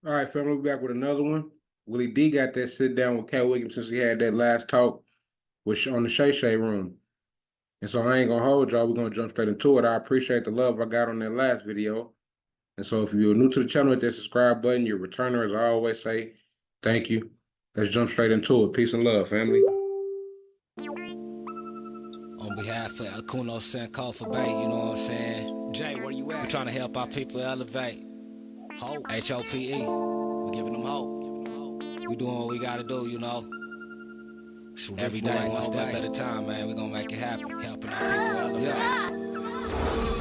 All right, family, we're back with another one. Willie D got that sit down with Katt Williams since he had that last talk on the Shay Shay room. And so I ain't gonna hold y'all. We're gonna jump straight into it. I appreciate the love I got on that last video. And so if you're new to the channel, hit that subscribe button. You're a returner, as I always say. Thank you. Let's jump straight into it. Peace and love, family. On behalf of Akuno Senko for Bay, you know what I'm saying? Jay, where you at? We're trying to help our people elevate. Hope. H-O-P-E. We're giving them hope. We doing what we gotta do, you know. Every day, one step at a time, man. We gonna make it happen. Helping our people elevate. Yeah.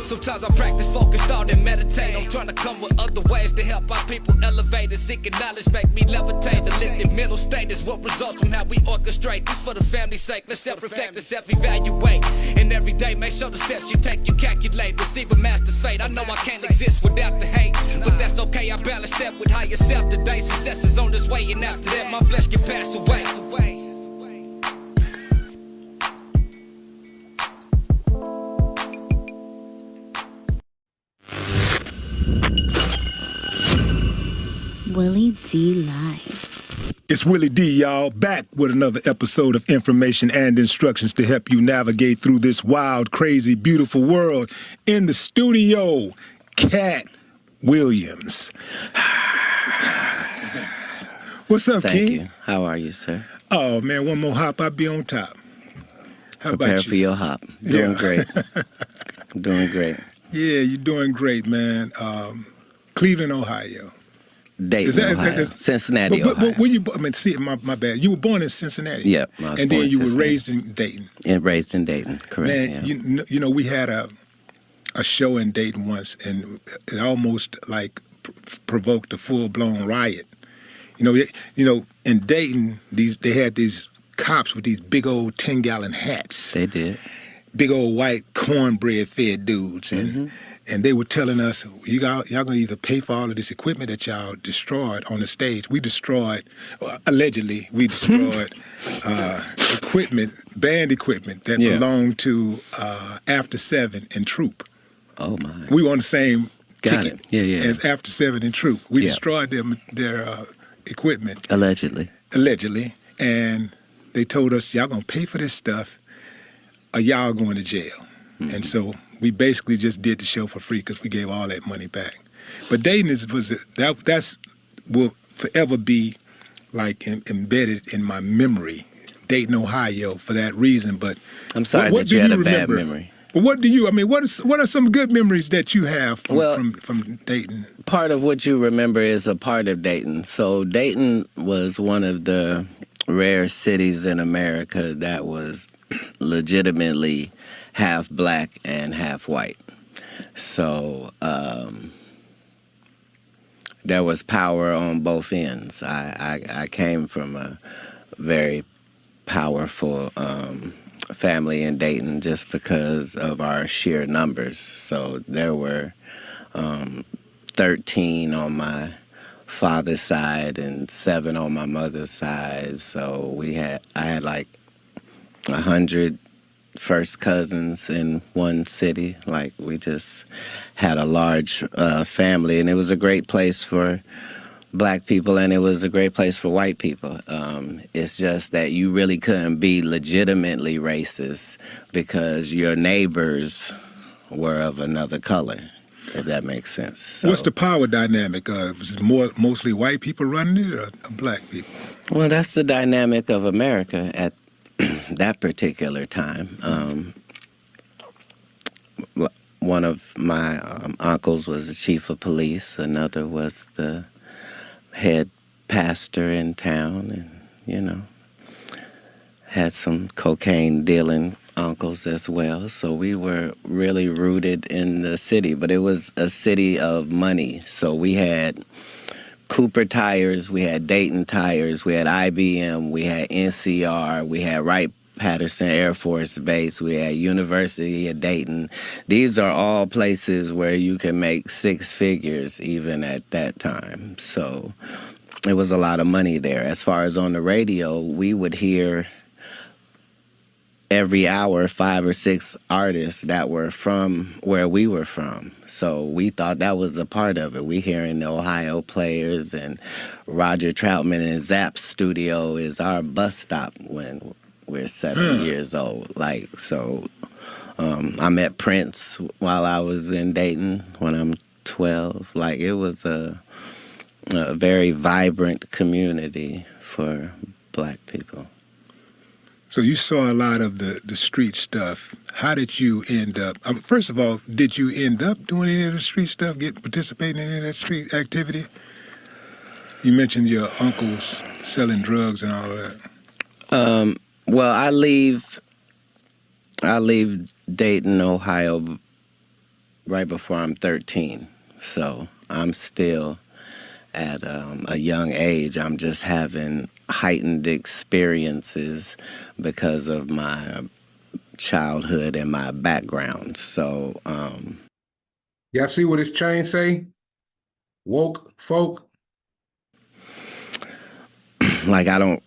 Sometimes I practice, focus, thought, and meditate. I'm trying to come with other ways to help our people elevate. And seeking knowledge make me levitate. The lifted mental state is what results from how we orchestrate. This for the family's sake. Let's self-reflect and self-evaluate. And every day, make sure the steps you take, you calculate. Receive a master's fate. I know I can't exist without the hate, but that's okay. I balance that with higher self today. Success is on this way, and after that, my flesh can pass away. Willie D Live. It's Willie D, y'all, back with another episode of information and instructions to help you navigate through this wild, crazy, beautiful world. In the studio, Katt Williams. What's up, King? Thank you. How are you, sir? Oh, man, one more hop, I'll be on top. How Prepare about you? for your hop. Doing great. I'm doing great. Yeah, you're doing great, man. Cleveland, Ohio. Dayton, Ohio. Cincinnati, but Ohio. were you, I mean, see, my bad. You were born in Cincinnati. Yep. And then you were raised in Dayton. And raised in Dayton, correct. Man, yeah. you know, we had a show in Dayton once, and it almost like provoked a full-blown riot. You know, in Dayton, they had these cops with these big old 10-gallon hats. They did. Big old white cornbread-fed dudes, and they were telling us, y'all gonna either pay for all of this equipment that y'all destroyed on the stage. We destroyed, allegedly, equipment, band equipment that belonged to After 7 and Troop. Oh my! We were on the same ticket as After 7 and Troop. We destroyed their equipment. Allegedly, and they told us, y'all gonna pay for this stuff, or y'all going to jail. And so we basically just did the show for free because we gave all that money back. But Dayton that's will forever be like embedded in my memory, Dayton, Ohio, for that reason. But I'm sorry that you had a bad memory. Well, what do you? I mean, what are some good memories that you have from Dayton? Part of what you remember is a part of Dayton. So Dayton was one of the rare cities in America that was legitimately half black and half white. So there was power on both ends. I came from a very powerful family in Dayton just because of our sheer numbers. So there were 13 on my father's side and 7 on my mother's side. So I had like 100 first cousins in one city. Like, we just had a large family, and it was a great place for black people, and it was a great place for white people. It's just that you really couldn't be legitimately racist because your neighbors were of another color, if that makes sense. So, what's the power dynamic? Was it mostly white people running it or black people? Well, that's the dynamic of America at that particular time. One of my uncles was the chief of police. Another was the head pastor in town, and, had some cocaine dealing uncles as well. So we were really rooted in the city, but it was a city of money. So we had Cooper Tires, we had Dayton Tires, we had IBM, we had NCR, we had Wright-Patterson Air Force Base, we had University of Dayton. These are all places where you can make 6 figures even at that time. So it was a lot of money there. As far as on the radio, we would hear every hour 5 or 6 artists that were from where we were from. So we thought that was a part of it. We hearing the Ohio players, and Roger Troutman and Zapp's studio is our bus stop when we're 7 years old. Like, so I met Prince while I was in Dayton when I'm 12. Like, it was a very vibrant community for black people. So you saw a lot of the street stuff. How did you end up? First of all, did you end up doing any of the street stuff, participating in any of that street activity? You mentioned your uncles selling drugs and all of that. Well, I leave Dayton, Ohio, right before I'm 13. So I'm still at a young age. I'm just having heightened experiences because of my childhood and my background. So, Y'all see what his chain say? Woke folk. like I've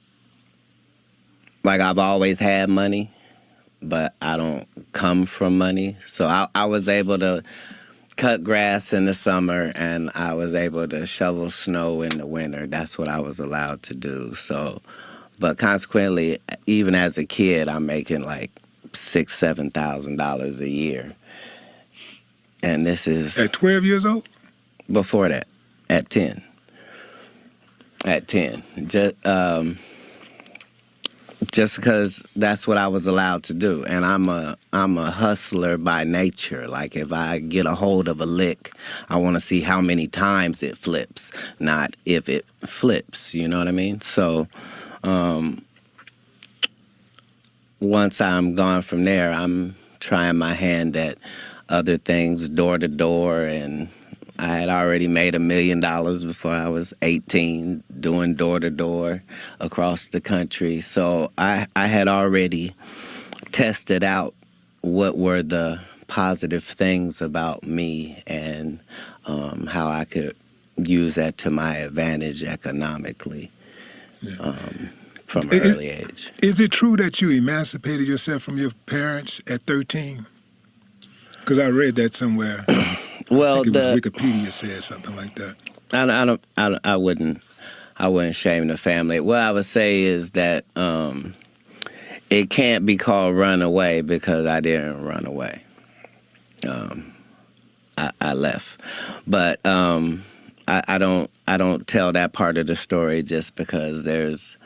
always had money, but I don't come from money. So I was able to cut grass in the summer, and I was able to shovel snow in the winter. That's what I was allowed to do. So, but consequently, even as a kid, I'm making like $6,000-$7,000 a year, and this is At 12 years old? before that, at 10. At 10, just because that's what I was allowed to do. And I'm a hustler by nature. Like, if I get a hold of a lick, I want to see how many times it flips, not if it flips, you know what I mean? So once I'm gone from there, I'm trying my hand at other things, door to door, and I had already made $1 million before I was 18, doing door-to-door across the country. So I had already tested out what were the positive things about me and how I could use that to my advantage economically from an early age. Is it true that you emancipated yourself from your parents at 13? Because I read that somewhere. Well, I think it was Wikipedia said something like that. I wouldn't shame the family. What I would say is that it can't be called run away because I didn't run away. I left, but I don't tell that part of the story just because there's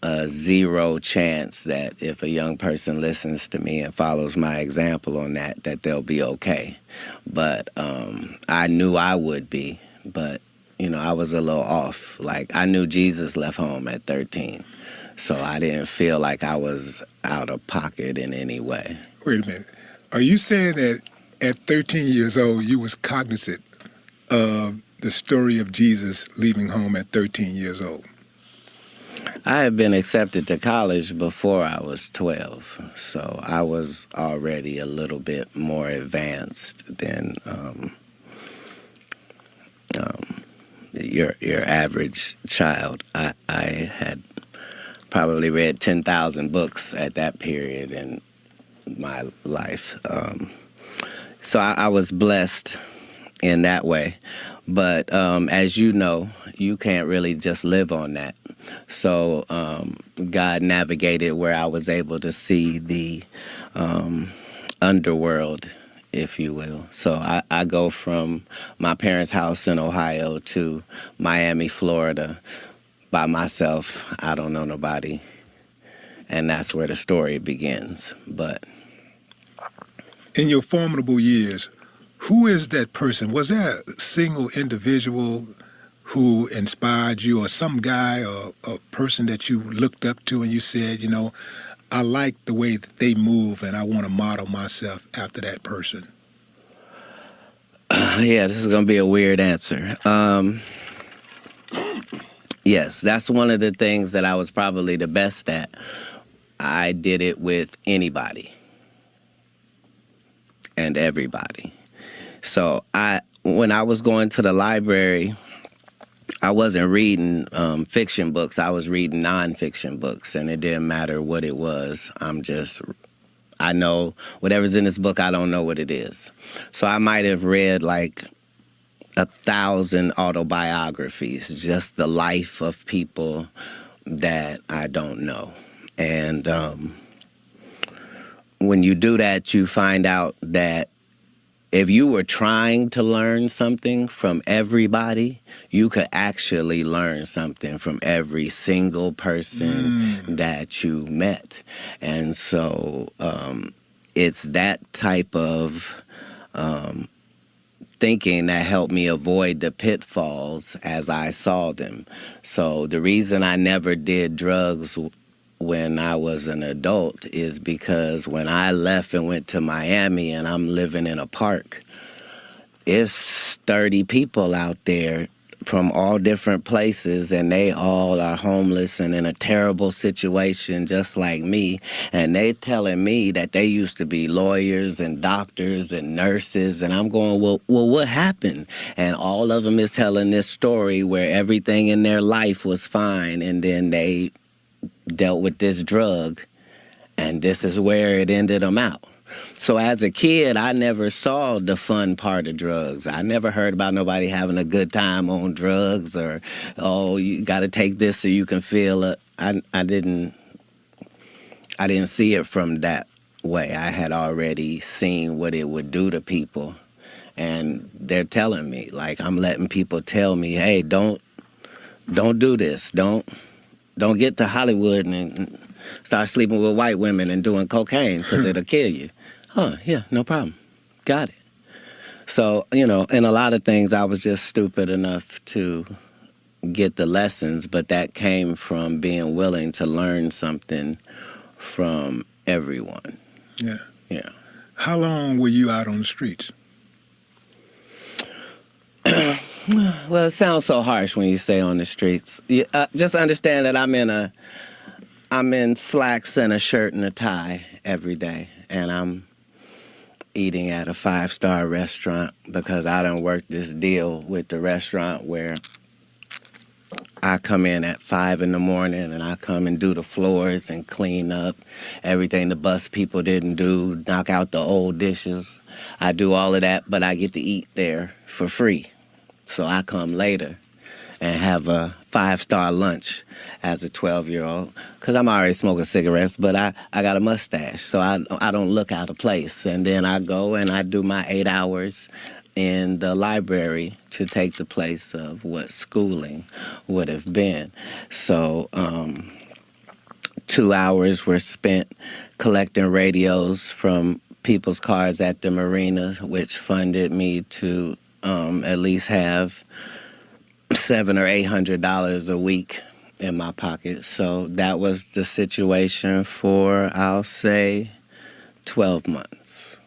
a zero chance that if a young person listens to me and follows my example on that they'll be okay. But I knew I would be, but I was a little off. Like, I knew Jesus left home at 13, so I didn't feel like I was out of pocket in any way. Wait a minute. Are you saying that at 13 years old you was cognizant of the story of Jesus leaving home at 13 years old? I had been accepted to college before I was 12, so I was already a little bit more advanced than your average child. I had probably read 10,000 books at that period in my life. So I was blessed in that way. But as you know, you can't really just live on that. So God navigated where I was able to see the underworld, if you will. So I go from my parents' house in Ohio to Miami, Florida by myself. I don't know nobody. And that's where the story begins. But in your formidable years, who is that person? Was there a single individual who inspired you, or some guy or a person that you looked up to and you said, I like the way that they move and I want to model myself after that person? Yeah, this is going to be a weird answer. Yes, that's one of the things that I was probably the best at. I did it with anybody and everybody. So when I was going to the library I wasn't reading fiction books. I was reading nonfiction books, and it didn't matter what it was. I know whatever's in this book, I don't know what it is. So I might have read like 1,000 autobiographies, just the life of people that I don't know. And when you do that, you find out that if you were trying to learn something from everybody, you could actually learn something from every single person that you met. And so it's that type of thinking that helped me avoid the pitfalls as I saw them. So the reason I never did drugs when I was an adult is because when I left and went to Miami and I'm living in a park, it's 30 people out there from all different places, and they all are homeless and in a terrible situation just like me. And they telling me that they used to be lawyers and doctors and nurses, and I'm going, well, what happened? And all of them is telling this story where everything in their life was fine, and then they dealt with this drug, and this is where it ended them out. So as a kid, I never saw the fun part of drugs. I never heard about nobody having a good time on drugs, or, oh, you got to take this so you can feel it. I didn't see it from that way. I had already seen what it would do to people, and they're telling me, like, I'm letting people tell me, hey, don't do this. Don't get to Hollywood and start sleeping with white women and doing cocaine because it'll kill you. Huh, yeah, no problem. Got it. So, in a lot of things, I was just stupid enough to get the lessons, but that came from being willing to learn something from everyone. Yeah. Yeah. How long were you out on the streets? Well, it sounds so harsh when you say on the streets. Just understand that I'm in slacks and a shirt and a tie every day, and I'm eating at a 5-star restaurant because I done worked this deal with the restaurant where I come in at 5 in the morning and I come and do the floors and clean up everything the bus people didn't do, knock out the old dishes. I do all of that, but I get to eat there for free. So I come later and have a 5-star lunch as a 12-year-old because I'm already smoking cigarettes, but I got a mustache, so I don't look out of place. And then I go and I do my 8 hours in the library to take the place of what schooling would have been. So 2 hours were spent collecting radios from people's cars at the marina, which funded me to at least have $700 or $800 a week in my pocket. So that was the situation for, I'll say, 12 months.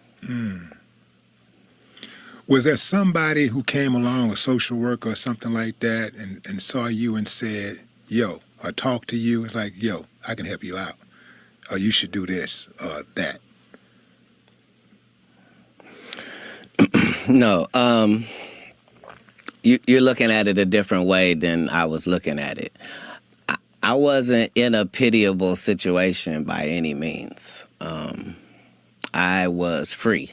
Was there somebody who came along, a social worker or something like that, and saw you and said, yo, or talked to you? It's like, yo, I can help you out. Or you should do this or that. No. You're looking at it a different way than I was looking at it. I wasn't in a pitiable situation by any means. I was free.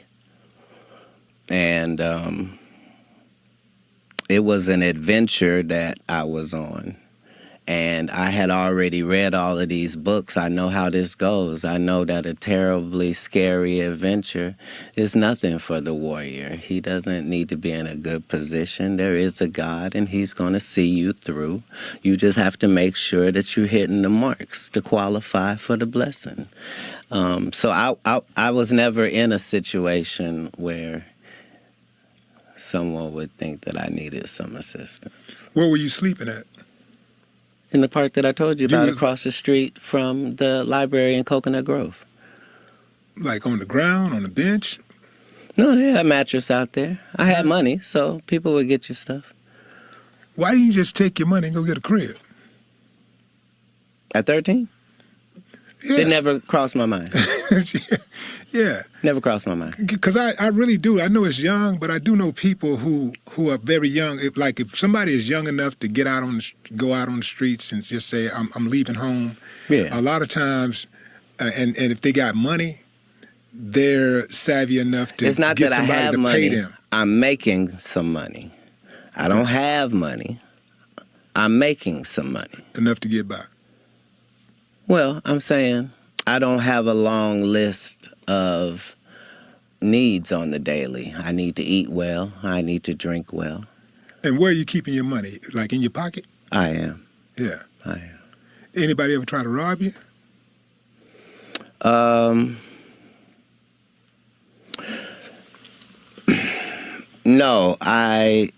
And it was an adventure that I was on. And I had already read all of these books. I know how this goes. I know that a terribly scary adventure is nothing for the warrior. He doesn't need to be in a good position. There is a God, and he's going to see you through. You just have to make sure that you're hitting the marks to qualify for the blessing. So I was never in a situation where someone would think that I needed some assistance. Where were you sleeping at? In the park that I told you about, across the street from the library in Coconut Grove. Like on the ground, on the bench? No, I had a mattress out there. I had money, so people would get you stuff. Why didn't you just take your money and go get a crib? At 13? It never crossed my mind. Yeah. Never crossed my mind. Because I really do. I know it's young, but I do know people who are very young. If somebody is young enough to go out on the streets and just say, I'm leaving home. Yeah. A lot of times, and if they got money, they're savvy enough to It's not get that I somebody have to money. pay them. I'm making some money. I don't have money. I'm making some money. Enough to get by. Well, I'm saying I don't have a long list of needs on the daily. I need to eat well. I need to drink well. And where are you keeping your money? Like in your pocket? I am. Yeah. I am. Anybody ever try to rob you? No, I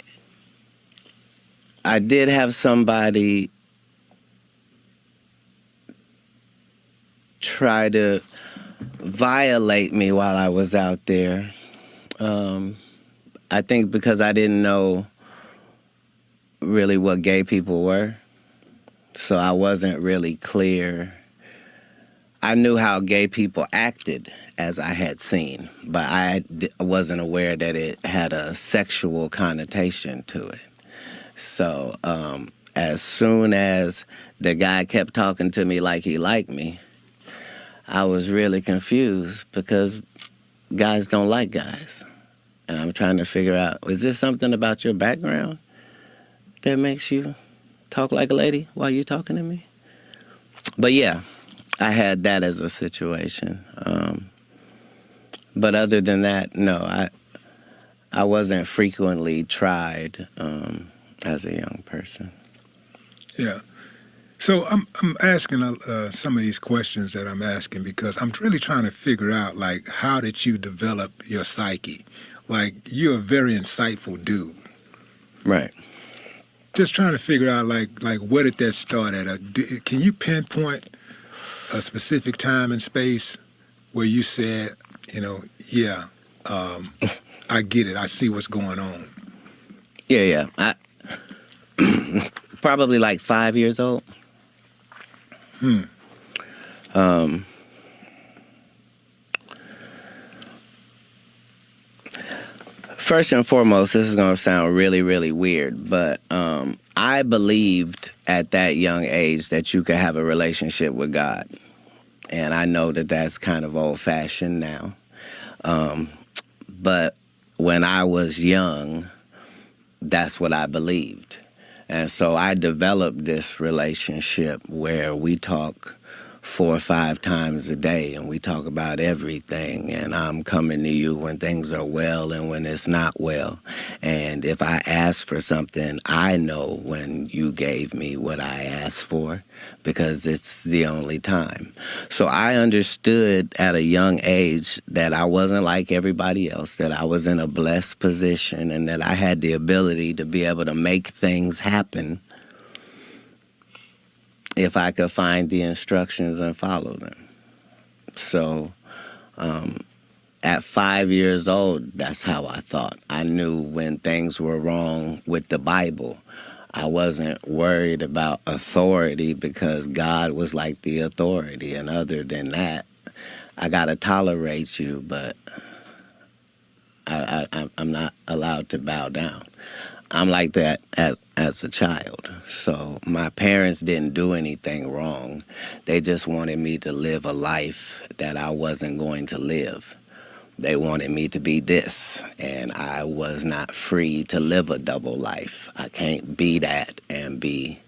did have somebody try to violate me while I was out there. I think because I didn't know really what gay people were, so I wasn't really clear. I knew how gay people acted, as I had seen, but I wasn't aware that it had a sexual connotation to it. So as soon as the guy kept talking to me like he liked me, I was really confused because guys don't like guys. And I'm trying to figure out, is there something about your background that makes you talk like a lady while you're talking to me? But yeah, I had that as a situation. But other than that, no, I wasn't frequently tried as a young person. Yeah. So I'm asking some of these questions that I'm asking because I'm really trying to figure out, like, how did you develop your psyche? Like, you're a very insightful dude. Right. Just trying to figure out, like where did that start at? Can you pinpoint a specific time and space where you said, yeah, I get it. I see what's going on. Yeah. Probably like 5 years old. First and foremost, this is going to sound really, really weird, but I believed at that young age that you could have a relationship with God. And I know that that's kind of old-fashioned now. But when I was young, that's what I believed. And so I developed this relationship where we talk 4 or 5 times a day and we talk about everything, and I'm coming to you when things are well and when it's not well. And if I ask for something, I know when you gave me what I asked for because it's the only time. So I understood at a young age that I wasn't like everybody else, that I was in a blessed position and that I had the ability to be able to make things happen if I could find the instructions and follow them. So at 5 years old, that's how I thought. I knew when things were wrong with the Bible. I wasn't worried about authority because God was like the authority. And other than that, I got to tolerate you, but I'm not allowed to bow down. I'm like that as a child. So my parents didn't do anything wrong. They just wanted me to live a life that I wasn't going to live. They wanted me to be this, and I was not free to live a double life. I can't be that and be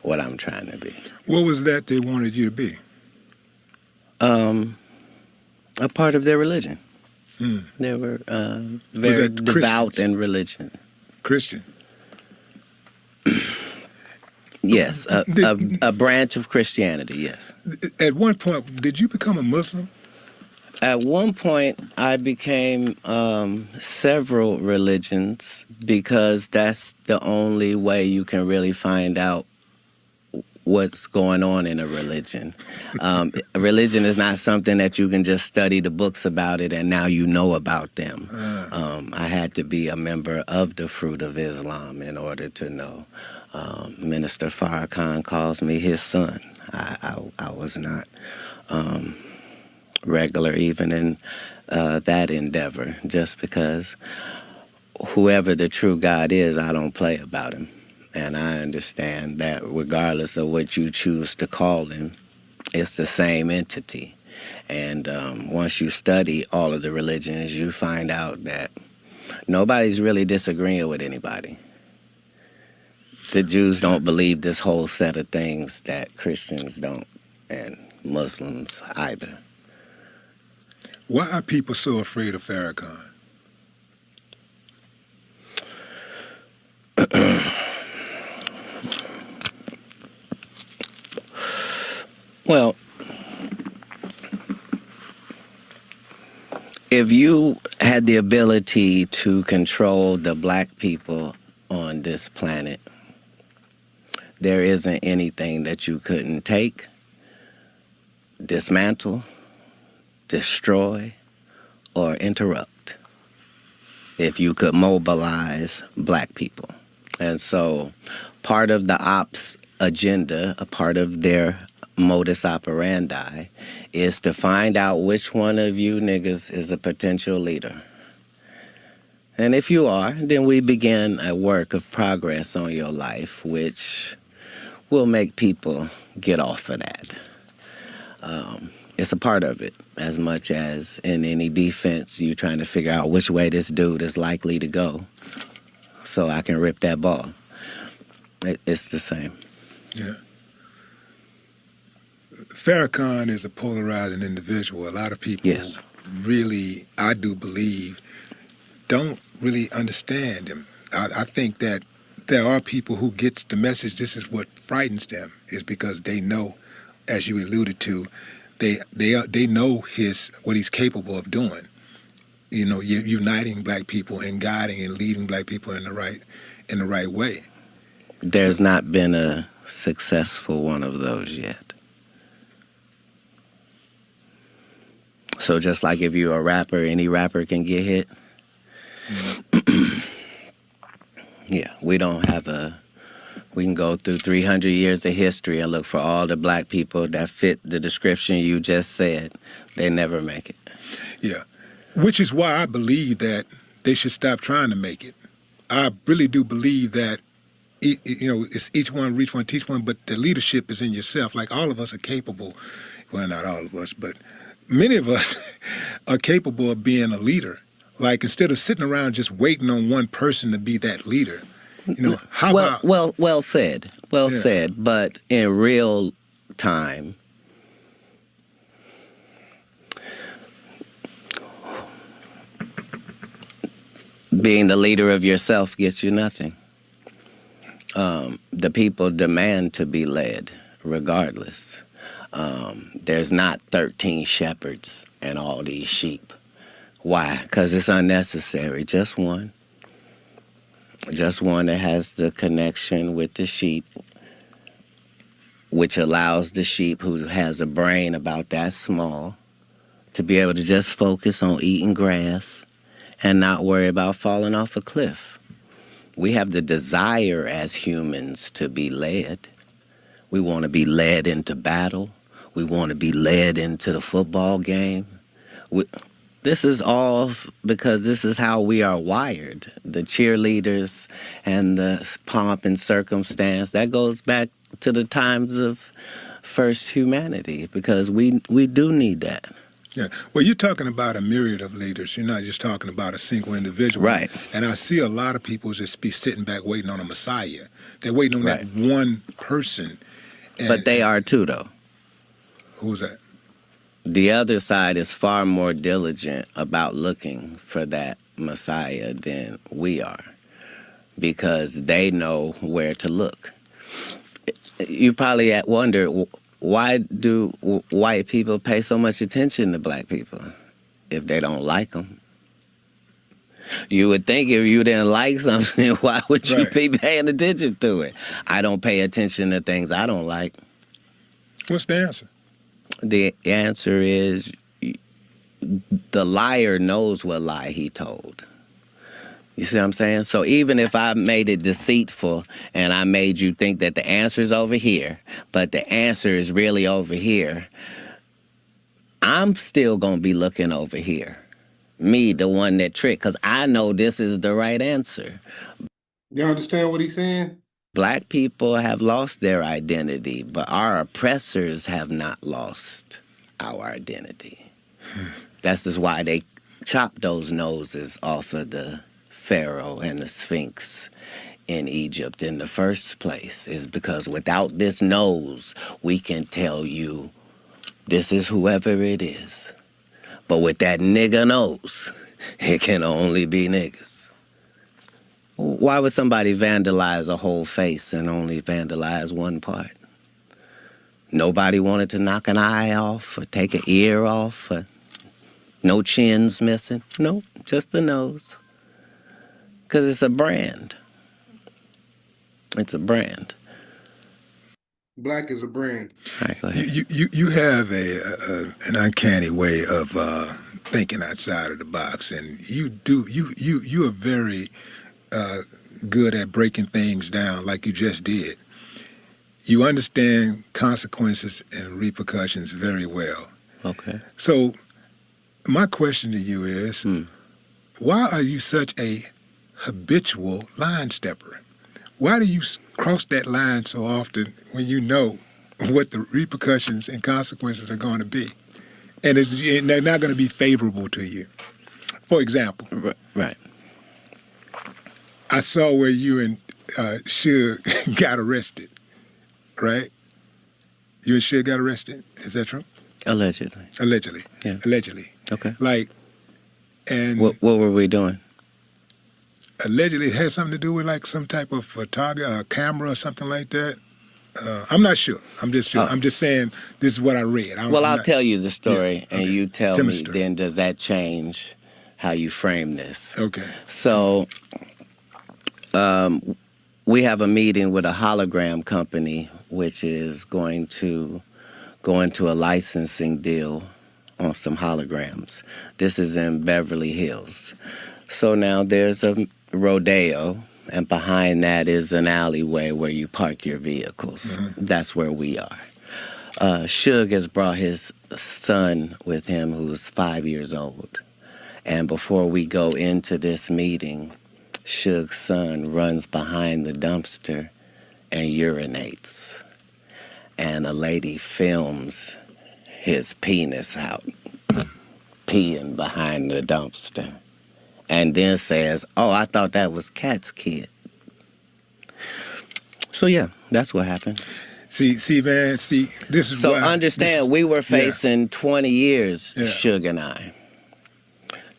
what I'm trying to be. What was that they wanted you to be? A part of their religion. They were very devout in religion. Christian? Yes, a branch of Christianity, yes. At one point, did you become a Muslim? At one point, I became several religions because that's the only way you can really find out what's going on in a religion. Religion is not something that you can just study the books about it and now you know about them. I had to be a member of the Fruit of Islam in order to know. Minister Farrakhan calls me his son. I was not regular even in that endeavor, just because whoever the true God is, I don't play about him. And I understand that regardless of what you choose to call him, it's the same entity. And once you study all of the religions, you find out that nobody's really disagreeing with anybody. The Jews don't believe this whole set of things that Christians don't, and Muslims either. Why are people so afraid of Farrakhan? Well, if you had the ability to control the black people on this planet, there isn't anything that you couldn't take, dismantle, destroy, or interrupt if you could mobilize black people. And so part of the ops agenda, a part of their modus operandi, is to find out which one of you niggas is a potential leader. And if you are, then we begin a work of progress on your life, which will make people get off of that. It's a part of it, as much as in any defense, you're trying to figure out which way this dude is likely to go so I can rip that ball. It's the same. Yeah. Farrakhan is a polarizing individual. A lot of people really, I do believe, don't really understand him. I think that there are people who gets the message, this is what frightens them, is because they know, as you alluded to, they know what he's capable of doing. You know, uniting black people and guiding and leading black people in the right way. There's not been a successful one of those yet. So just like if you're a rapper, any rapper can get hit. Yeah, we don't have we can go through 300 years of history and look for all the black people that fit the description you just said. They never make it. Yeah, which is why I believe that they should stop trying to make it. I really do believe that, it's each one reach one, teach one, but the leadership is in yourself. Like all of us are capable, well, not all of us, but many of us are capable of being a leader. Like instead of sitting around just waiting on one person to be that leader, how about... Well said. Well said. But in real time, being the leader of yourself gets you nothing. The people demand to be led regardless. There's not 13 shepherds and all these sheep. Why? Because it's unnecessary. Just one. Just one that has the connection with the sheep, which allows the sheep who has a brain about that small to be able to just focus on eating grass and not worry about falling off a cliff. We have the desire as humans to be led. We want to be led into battle. We want to be led into the football game. This is all because this is how we are wired. The cheerleaders and the pomp and circumstance, that goes back to the times of first humanity, because we do need that. Yeah. Well, you're talking about a myriad of leaders. You're not just talking about a single individual. Right. And I see a lot of people just be sitting back waiting on a messiah. They're waiting on that one person. But they are too, though. Who's that? The other side is far more diligent about looking for that Messiah than we are, because they know where to look. You probably wonder, why do white people pay so much attention to black people if they don't like them? You would think if you didn't like something, why would you Right. be paying attention to it? I don't pay attention to things I don't like. What's the answer? The answer is the liar knows what lie he told. You see what I'm saying? So even if I made it deceitful and I made you think that the answer is over here, but the answer is really over here, I'm still going to be looking over here. Me, the one that tricked, because I know this is the right answer. You understand what he's saying? Black people have lost their identity, but our oppressors have not lost our identity. That's just why they chopped those noses off of the Pharaoh and the Sphinx in Egypt in the first place, is because without this nose, we can tell you this is whoever it is. But with that nigga nose, it can only be niggas. Why would somebody vandalize a whole face and only vandalize one part? Nobody wanted to knock an eye off or take an ear off or no chins missing. Nope, just the nose. Because it's a brand. It's a brand. Black is a brand. All right, go ahead. You have an uncanny way of thinking outside of the box, and you are very good at breaking things down like you just did. You understand consequences and repercussions very well. Okay. So my question to you is, why are you such a habitual line stepper? Why do you cross that line so often when you know what the repercussions and consequences are going to be? And they're not going to be favorable to you. For example, Right. I saw where you and Suge got arrested, right? You and Suge got arrested. Is that true? Allegedly. Allegedly. Yeah. Allegedly. Okay. Like, and What were we doing? allegedly it had something to do with like some type of camera or something like that. I'm not sure. I'm just sure. I'm just saying this is what I read. I'll tell you the story, and okay. you tell Tell me me, the story. then does that change how you frame this? Okay. So we have a meeting with a hologram company, which is going to go into a licensing deal on some holograms. This is in Beverly Hills. So now there's a rodeo, and behind that is an alleyway where you park your vehicles. That's where we are. Suge has brought his son with him, who's 5 years old. And before we go into this meeting, Suge's son runs behind the dumpster and urinates. And a lady films his penis out, peeing behind the dumpster. And then says, "Oh, I thought that was Katt's kid." So yeah, that's what happened. See, man. See, this is So why, understand, we were facing 20 years, Yeah. Suge and I.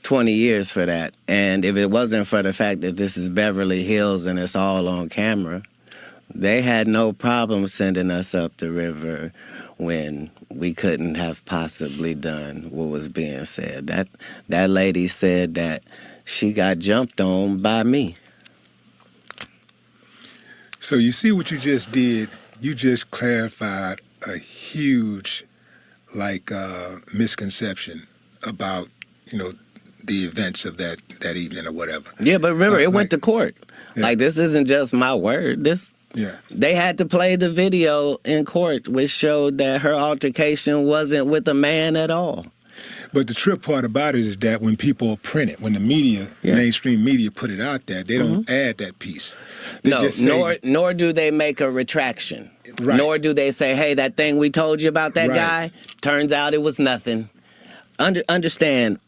20 years for that. And if it wasn't for the fact that this is Beverly Hills and it's all on camera, they had no problem sending us up the river when we couldn't have possibly done what was being said. That lady said that she got jumped on by me. So you see what you just did? You just clarified a huge, misconception about, the events of that evening or whatever. Yeah, but remember, it went to court. Yeah. Like, this isn't just my word. Yeah. They had to play the video in court, which showed that her altercation wasn't with a man at all. But the trip part about it is that when people print it, when the media, mainstream media put it out there, they don't add that piece. They No, just say, nor do they make a retraction. Right. Nor do they say, hey, that thing we told you about that Right. guy, turns out it was nothing. Understand,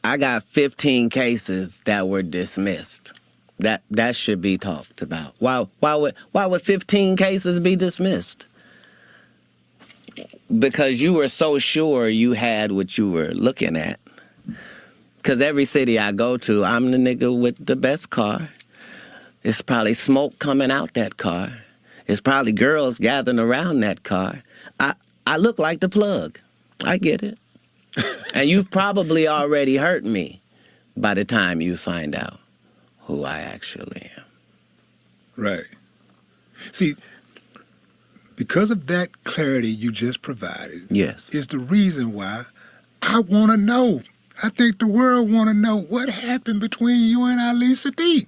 I got 15 cases that were dismissed. That should be talked about. Why would 15 cases be dismissed? Because you were so sure you had what you were looking at. Because every city I go to, I'm the nigga with the best car. It's probably smoke coming out that car. It's probably girls gathering around that car. I look like the plug. I get it. And you've probably already hurt me by the time you find out who I actually am. Right. See, because of that clarity you just provided, Yes. is the reason why I want to know. I think the world want to know what happened between you and Ali Saddiq.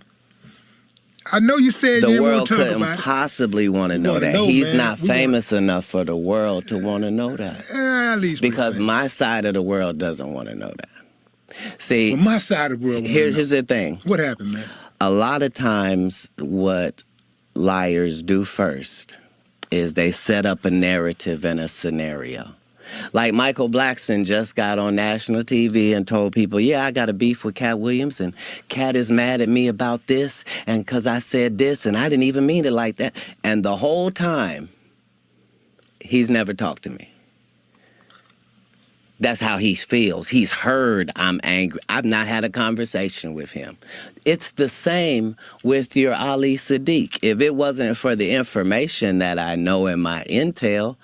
I know you said The you didn't want world to talk couldn't about possibly want to know wanna that. know, He's man. not We wanna- famous enough for the world to want to know that. it. At least we're Because famous. my side of the world doesn't want to know that. See, Well, my side of the world. here's the thing. What happened, man? A lot of times what liars do first is they set up a narrative and a scenario. Like Michael Blackson just got on national TV and told people, yeah, I got a beef with Katt Williams, and Katt is mad at me about this, and because I said this, and I didn't even mean it like that. And the whole time, he's never talked to me. That's how he feels. He's heard I'm angry. I've not had a conversation with him. It's the same with your Ali Saddiq. If it wasn't for the information that I know in my intel,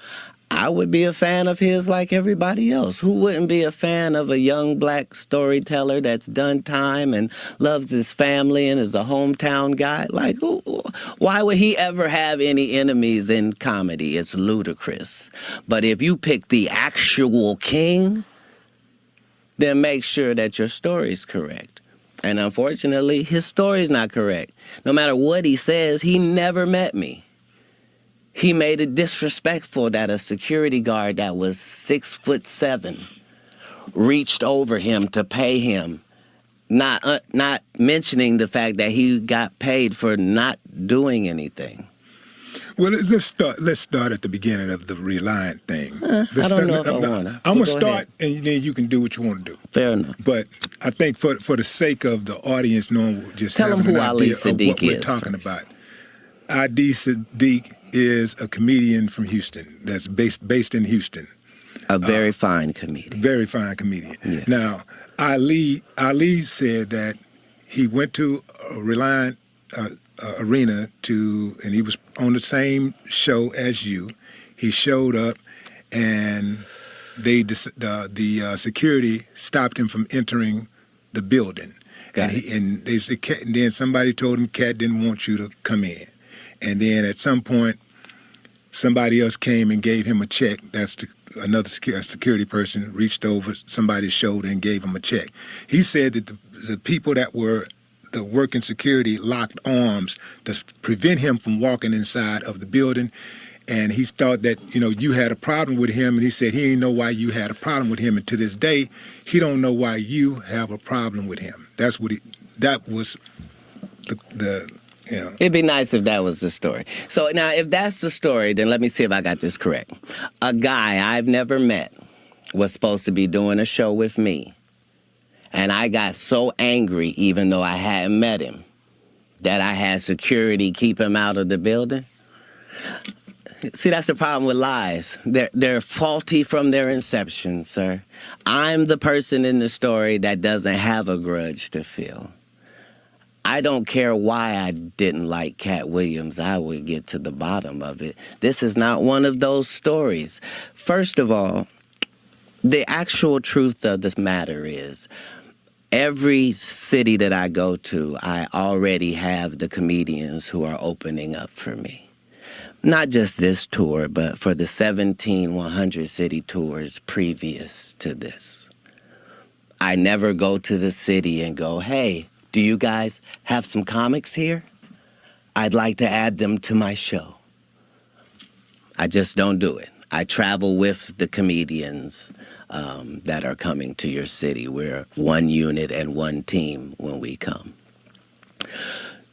I would be a fan of his like everybody else. Who wouldn't be a fan of a young black storyteller that's done time and loves his family and is a hometown guy? Like, why would he ever have any enemies in comedy? It's ludicrous. But if you pick the actual king, then make sure that your story's correct. And unfortunately, his story's not correct. No matter what he says, he never met me. He made it disrespectful that a security guard that was 6'7" reached over him to pay him, not mentioning the fact that he got paid for not doing anything. Well, let's start at the beginning of the Reliant thing. I don't know if I wanna. I'm gonna Go start, ahead. and then you can do what you want to do. Fair enough. But I think for the sake of the audience knowing, just Tell 'em having who an Ali idea of Saddiq what we're is talking first. about. Ali Saddiq is a comedian from Houston that's based in Houston. A very fine comedian. Very fine comedian. Yes. Now, Ali said that he went to a Reliant arena and he was on the same show as you. He showed up, and the security stopped him from entering the building. Got it. And they said, and then somebody told him Katt didn't want you to come in. And then at some point, somebody else came and gave him a check. Another security person reached over somebody's shoulder and gave him a check. He said that the people that were the working security locked arms to prevent him from walking inside of the building. And he thought that, you had a problem with him. And he said he didn't know why you had a problem with him. And to this day, he don't know why you have a problem with him. That was the. It'd be nice if that was the story. So now, if that's the story, then let me see if I got this correct. A guy I've never met was supposed to be doing a show with me. And I got so angry, even though I hadn't met him, that I had security keep him out of the building. See, that's the problem with lies. They're faulty from their inception, sir. I'm the person in the story that doesn't have a grudge to feel. I don't care why I didn't like Katt Williams. I would get to the bottom of it. This is not one of those stories. First of all, the actual truth of this matter is, every city that I go to, I already have the comedians who are opening up for me. Not just this tour, but for the 17 100 city tours previous to this. I never go to the city and go, hey, do you guys have some comics here? I'd like to add them to my show. I just don't do it. I travel with the comedians that are coming to your city. We're one unit and one team when we come.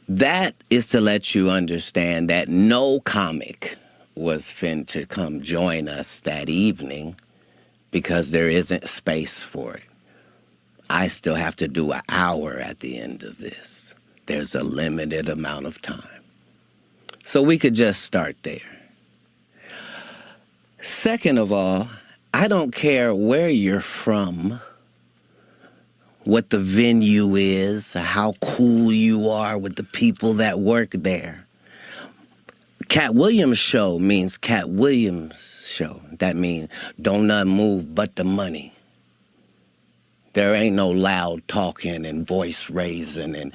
That is to let you understand that no comic was fin to come join us that evening because there isn't space for it. I still have to do an hour at the end of this. There's a limited amount of time. So we could just start there. Second of all, I don't care where you're from, what the venue is, how cool you are with the people that work there. Katt Williams show means Katt Williams show. That means don't nothing move but the money. There ain't no loud talking and voice raising and,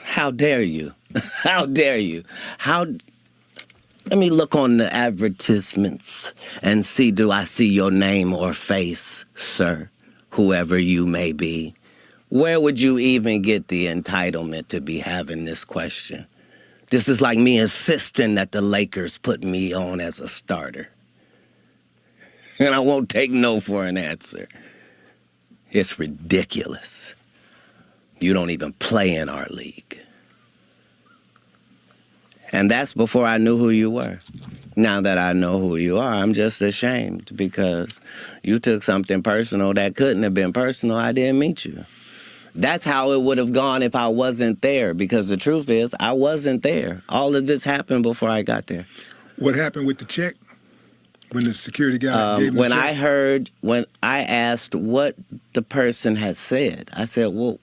how dare you? How dare you? Let me look on the advertisements and see, do I see your name or face, sir, whoever you may be? Where would you even get the entitlement to be having this question? This is like me insisting that the Lakers put me on as a starter. And I won't take no for an answer. It's ridiculous. You don't even play in our league. And that's before I knew who you were. Now that I know who you are, I'm just ashamed because you took something personal that couldn't have been personal. I didn't meet you. That's how it would have gone if I wasn't there, because the truth is, I wasn't there. All of this happened before I got there. What happened with the check? When the security guy gave him the check? When I asked what the person had said, I said, well,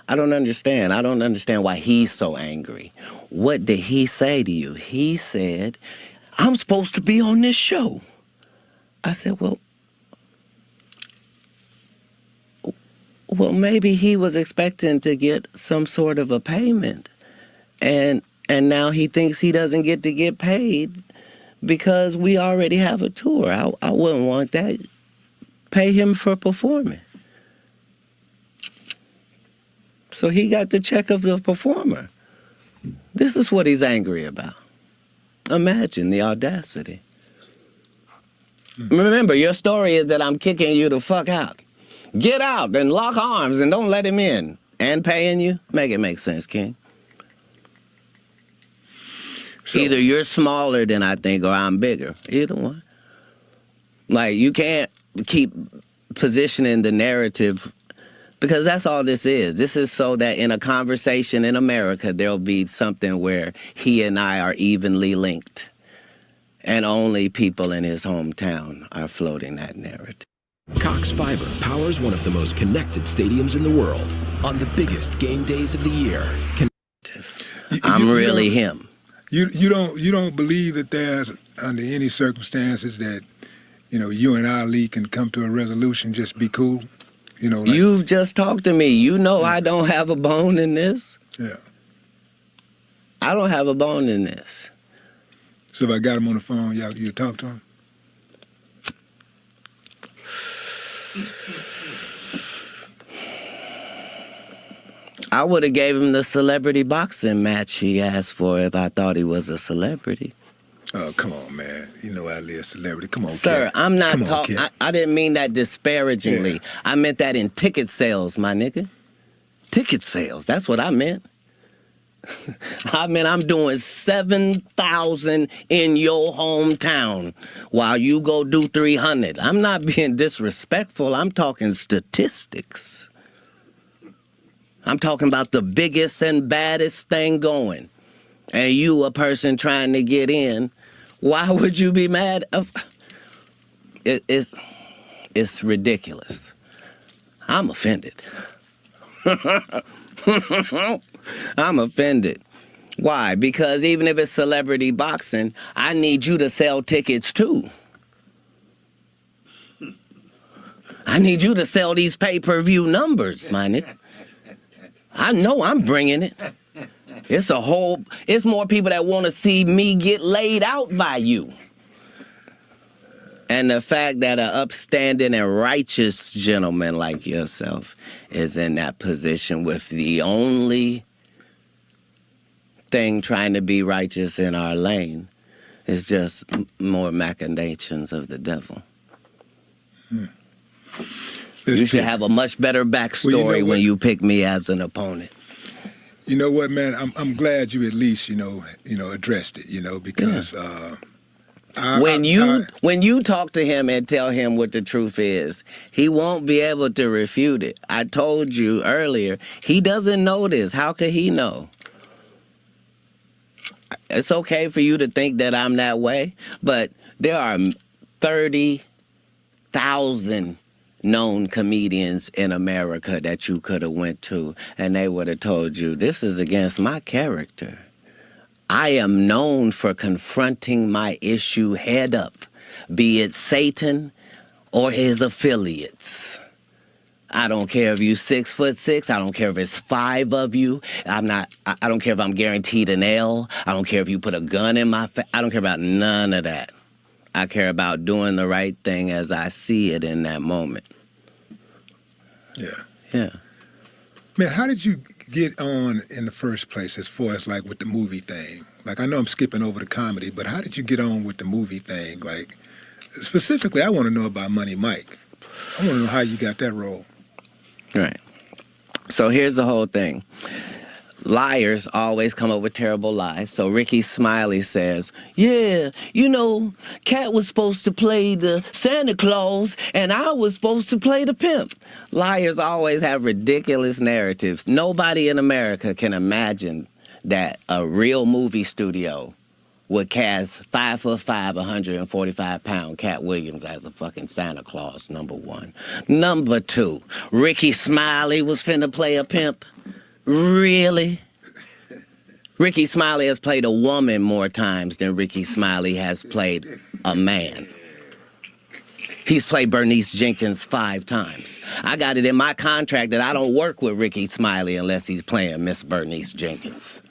I don't understand. I don't understand why he's so angry. What did he say to you? He said, I'm supposed to be on this show. I said, well, maybe he was expecting to get some sort of a payment. And now he thinks he doesn't get to get paid because we already have a tour. I wouldn't want that. Pay him for performing. So he got the check of the performer. This is what he's angry about. Imagine the audacity. Remember, your story is that I'm kicking you the fuck out. Get out and lock arms and don't let him in. And paying you? Make it make sense, King. So, either you're smaller than I think or I'm bigger. Either one. Like, you can't keep positioning the narrative because that's all this is. This is so that in a conversation in America, there'll be something where he and I are evenly linked. And only people in his hometown are floating that narrative. Cox Fiber powers one of the most connected stadiums in the world on the biggest game days of the year. I'm really him. You don't believe that there's under any circumstances that you and Ali can come to a resolution, just be cool. You've just talked to me. You know I don't have a bone in this. Yeah. I don't have a bone in this. So if I got him on the phone, you talk to him? I would have gave him the celebrity boxing match he asked for if I thought he was a celebrity. Oh, come on, man. You know Ali a celebrity. Come on, sir, Kat. I'm not talking. I didn't mean that disparagingly. Yeah. I meant that in ticket sales, my nigga. Ticket sales. That's what I meant. I mean, I'm doing 7,000 in your hometown while you go do 300. I'm not being disrespectful. I'm talking statistics. I'm talking about the biggest and baddest thing going. And you, a person trying to get in, why would you be mad? It's ridiculous. I'm offended. I'm offended. Why? Because even if it's celebrity boxing, I need you to sell tickets too. I need you to sell these pay-per-view numbers, my nigga. I know I'm bringing it. It's more people that want to see me get laid out by you. And the fact that an upstanding and righteous gentleman like yourself is in that position with the only thing trying to be righteous in our lane is just more machinations of the devil. You should have a much better backstory when you pick me as an opponent. You know what, man? I'm glad you at least addressed it. Because when you talk to him and tell him what the truth is, he won't be able to refute it. I told you earlier, he doesn't know this. How could he know? It's okay for you to think that I'm that way, but there are 30,000 known comedians in America that you could have went to, and they would have told you, this is against my character. I am known for confronting my issue head up, be it Satan or his affiliates. I don't care if you 6'6". I don't care if it's 5 of you. I don't care if I'm guaranteed an L. I don't care if you put a gun in my face. I don't care about none of that. I care about doing the right thing as I see it in that moment. Yeah. Yeah. Man, how did you get on in the first place as far as like with the movie thing? Like, I know I'm skipping over the comedy, but how did you get on with the movie thing? Like, specifically, I want to know about Money Mike. I want to know how you got that role. Right. So here's the whole thing. Liars always come up with terrible lies. So Rickey Smiley says, yeah, you know, Katt was supposed to play the Santa Claus and I was supposed to play the pimp. Liars always have ridiculous narratives. Nobody in America can imagine that a real movie studio would cast 5'5", 145-pound Katt Williams as a fucking Santa Claus, number one. Number two, Rickey Smiley was finna play a pimp. Really? Rickey Smiley has played a woman more times than Rickey Smiley has played a man. He's played Bernice Jenkins 5 times. I got it in my contract that I don't work with Rickey Smiley unless he's playing Miss Bernice Jenkins.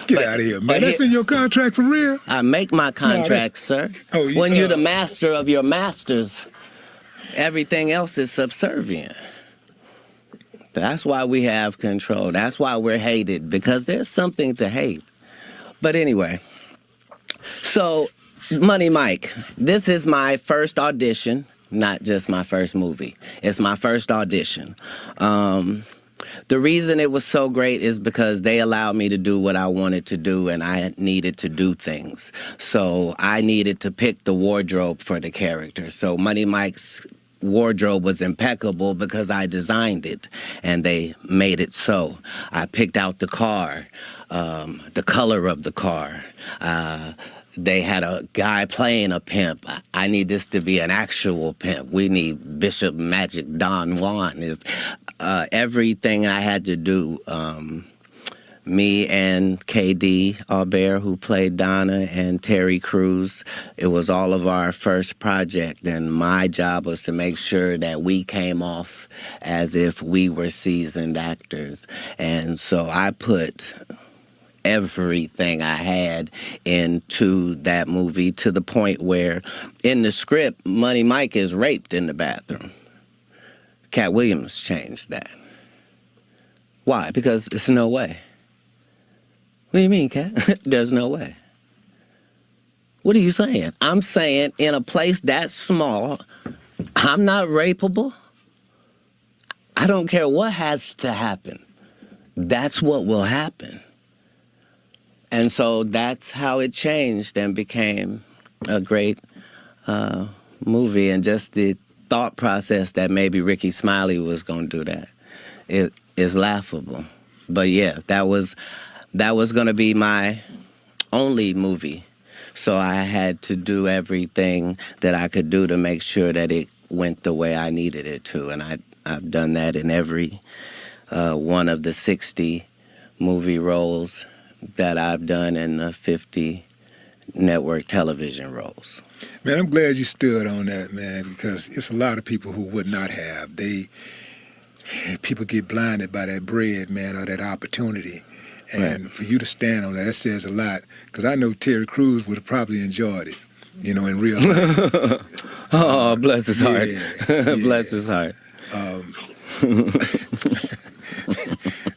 Get out of here, man. That's in your contract for real? I make my contracts, sir. Oh, when you're the master of your masters, everything else is subservient. That's why we have control. That's why we're hated, because there's something to hate. But anyway, so Money Mike, this is my first audition, not just my first movie. It's my first audition. The reason it was so great is because they allowed me to do what I wanted to do, and I needed to do things. So I needed to pick the wardrobe for the character. So Money Mike's wardrobe was impeccable because I designed it, and they made it so. I picked out the car, the color of the car. They had a guy playing a pimp. I need this to be an actual pimp. We need Bishop Magic Don Juan. Everything I had to do, me and KD Albert, who played Donna, and Terry Crews, it was all of our first project, and my job was to make sure that we came off as if we were seasoned actors. And so I put everything I had into that movie, to the point where in the script, Money Mike is raped in the bathroom. Katt Williams changed that. Why? Because it's no way. What do you mean, Katt? There's no way. What are you saying? I'm saying in a place that small, I'm not rapeable. I don't care what has to happen. That's what will happen. And so that's how it changed and became a great movie. And just the thought process that maybe Rickey Smiley was going to do that, it is laughable. But yeah, that was going to be my only movie. So I had to do everything that I could do to make sure that it went the way I needed it to. And I've done that in every one of the 60 movie roles that I've done, in the 50 network television roles. Man, I'm glad you stood on that, man, because it's a lot of people who would not have. People get blinded by that bread, man, or that opportunity. And right. For you to stand on that says a lot, because I know Terry Crews would have probably enjoyed it, you know, in real life. Oh, bless his heart. Yeah. Bless his heart.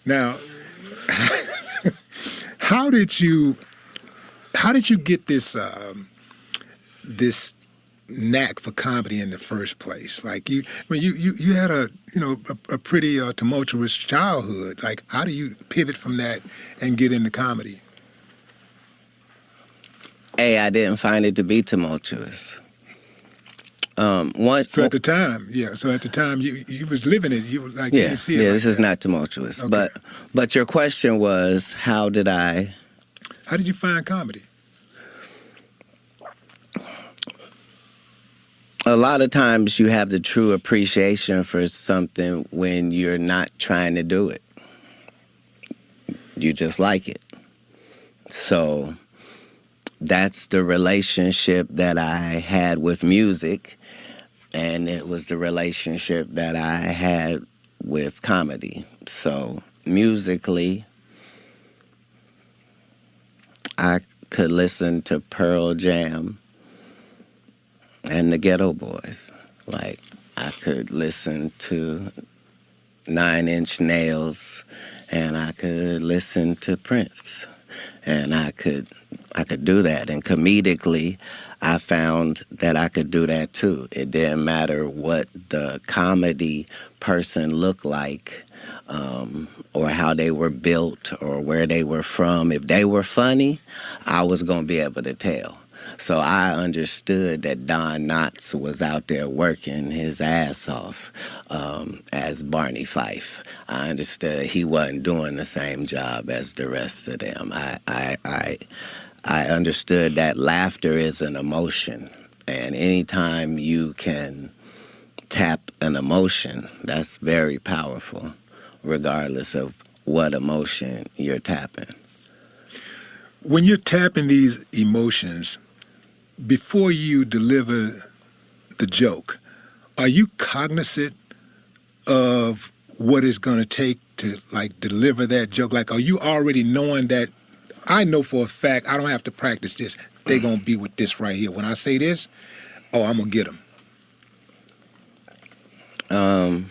Now, how did you get this this knack for comedy in the first place? Like you had a pretty tumultuous childhood. Like, how do you pivot from that and get into comedy? I didn't find it to be tumultuous. So at the time, you was living it. You like, you could see it. Yeah, like this is not tumultuous. Okay. But your question was, how did you find comedy? A lot of times you have the true appreciation for something when you're not trying to do it. You just like it. So that's the relationship that I had with music. and it was the relationship that I had with comedy. So musically, I could listen to Pearl Jam and the Ghetto Boys. Like, I could listen to 9 Inch Nails, and I could listen to Prince, and I could do that. And comedically, I found that I could do that too. It didn't matter what the comedy person looked like, or how they were built, or where they were from. If they were funny, I was going to be able to tell. So I understood that Don Knotts was out there working his ass off as Barney Fife. I understood he wasn't doing the same job as the rest of them. I understood that laughter is an emotion, and anytime you can tap an emotion, that's very powerful, regardless of what emotion you're tapping. When you're tapping these emotions, before you deliver the joke, are you cognizant of what it's going to take to, like, deliver that joke? Like, are you already knowing that, I know for a fact, I don't have to practice this, they're going to be with this right here. When I say this, oh, I'm going to get them.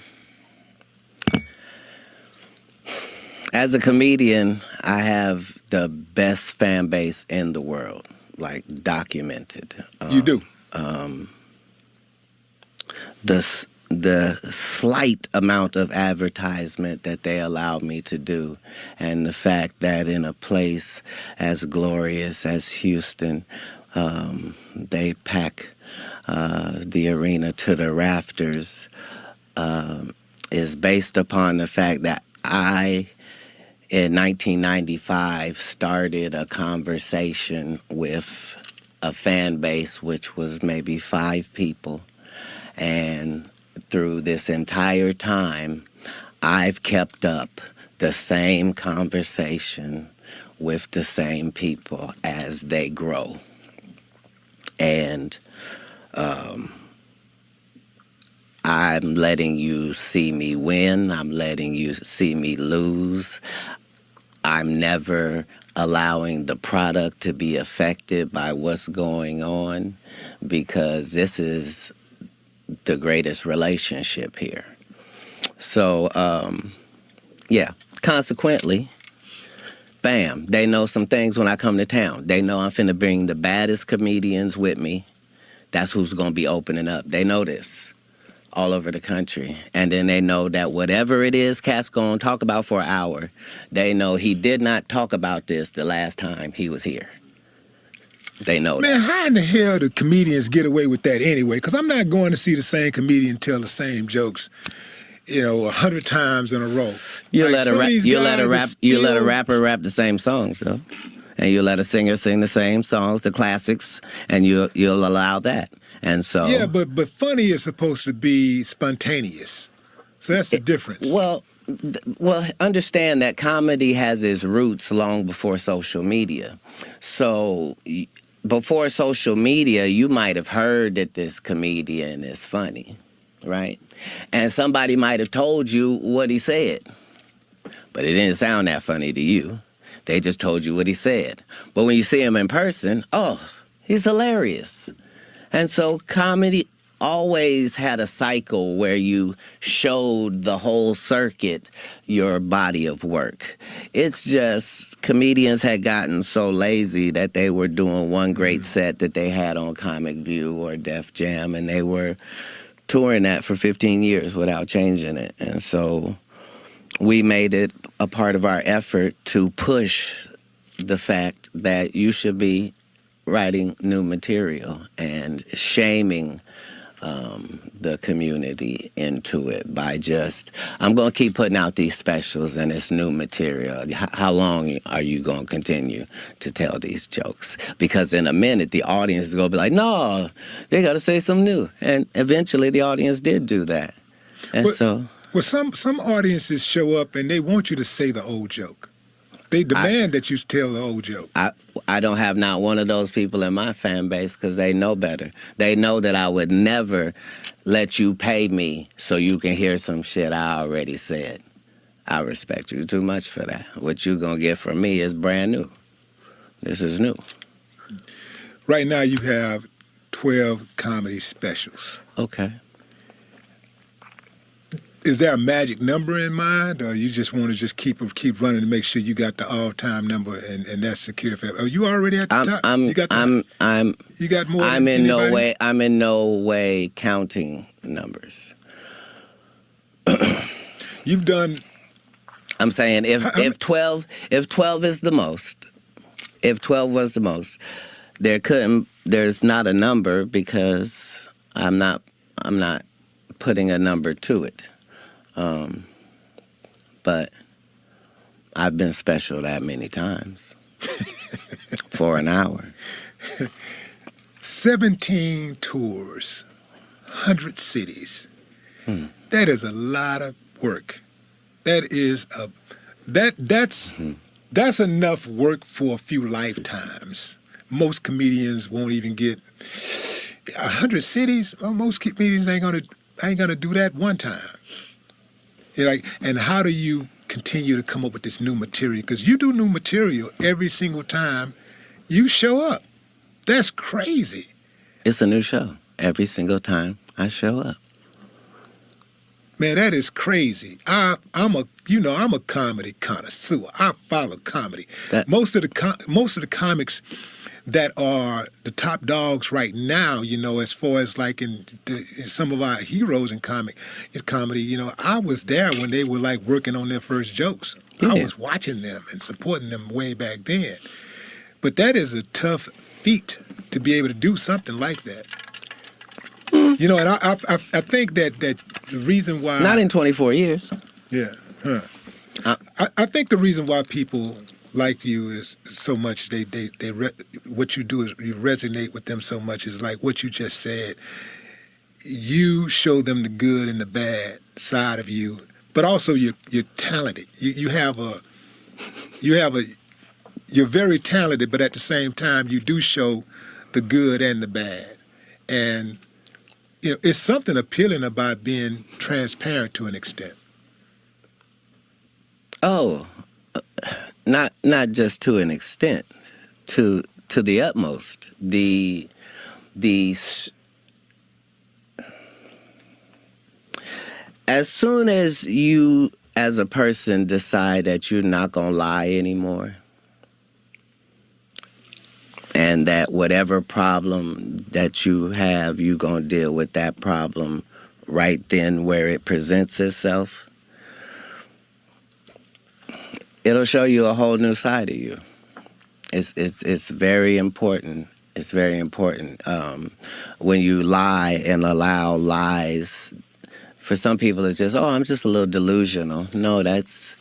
As a comedian, I have the best fan base in the world, like documented. You do? The slight amount of advertisement that they allow me to do, and the fact that in a place as glorious as Houston, they pack the arena to the rafters, is based upon the fact that I, in 1995, started a conversation with a fan base which was maybe 5 people. And through this entire time, I've kept up the same conversation with the same people as they grow. And I'm letting you see me win. I'm letting you see me lose. I'm never allowing the product to be affected by what's going on, because this is the greatest relationship here. So, consequently, bam, they know some things when I come to town. They know I'm finna bring the baddest comedians with me. That's who's gonna be opening up. They know this all over the country. And then they know that whatever it is Katt's gonna talk about for an hour, they know he did not talk about this the last time he was here. They know Man, that. how in the hell do comedians get away with that anyway? Because I'm not going to see the same comedian tell the same jokes, 100 times in a row. You Like, let some of these guys are you let a still- rapper rap the same songs, though. And you let a singer sing the same songs, the classics, and you'll allow that. And so Yeah, but funny is supposed to be spontaneous. So that's the difference. Well, understand that comedy has its roots long before social media. So before social media, you might have heard that this comedian is funny, right? And somebody might have told you what he said, but it didn't sound that funny to you. They just told you what he said. But when you see him in person, oh, he's hilarious. And so comedy always had a cycle where you showed the whole circuit your body of work. It's just comedians had gotten so lazy that they were doing one great set that they had on Comic View or Def Jam, and they were touring that for 15 years without changing it. And so we made it a part of our effort to push the fact that you should be writing new material and shaming the community into it by just, I'm going to keep putting out these specials and it's new material. How long are you going to continue to tell these jokes? Because in a minute, the audience is going to be like, no, they got to say something new. And eventually the audience did do that. And Well, some audiences show up and they want you to say the old joke. They demand that you tell the old joke. I don't have not one of those people in my fan base because they know better. They know that I would never let you pay me so you can hear some shit I already said. I respect you too much for that. What you gonna get from me is brand new. This is new. Right now you have 12 comedy specials. Okay. Is there a magic number in mind, or you just want to just keep running to make sure you got the all-time number and that's secure forever? Are you already at the top? You got more. I'm than in no anybody? way. I'm in no way counting numbers. You've done. I'm saying if 12 is the most, if 12 was the most, there's not a number because I'm not putting a number to it. But I've been special that many times for an hour. 17 tours, 100 cities. That is a lot of work. That's enough work for a few lifetimes. Most comedians won't even get 100 cities. Well, most comedians ain't gonna do that one time. You're like, and how do you continue to come up with this new material? Because you do new material every single time you show up. That's crazy. It's a new show every single time I show up. Man, that is crazy. I'm a comedy connoisseur. I follow comedy. Most of the comics that are the top dogs right now, as far as like in some of our heroes in comedy, I was there when they were like working on their first jokes. Yeah. I was watching them and supporting them way back then. But that is a tough feat to be able to do something like that. And I think that the reason why... Not in 24 years. Yeah. I think the reason why people like you is so much, what you do is you resonate with them so much is like what you just said. You show them the good and the bad side of you, but also you're talented. You're very talented, but at the same time you do show the good and the bad. And it's something appealing about being transparent to an extent. Oh, not just to an extent, to the utmost. As soon as you, as a person, decide that you're not gonna lie anymore, and that whatever problem that you have, you're gonna deal with that problem right then where it presents itself, it'll show you a whole new side of you. It's very important. It's very important when you lie and allow lies. For some people, it's just, I'm just a little delusional. No, it's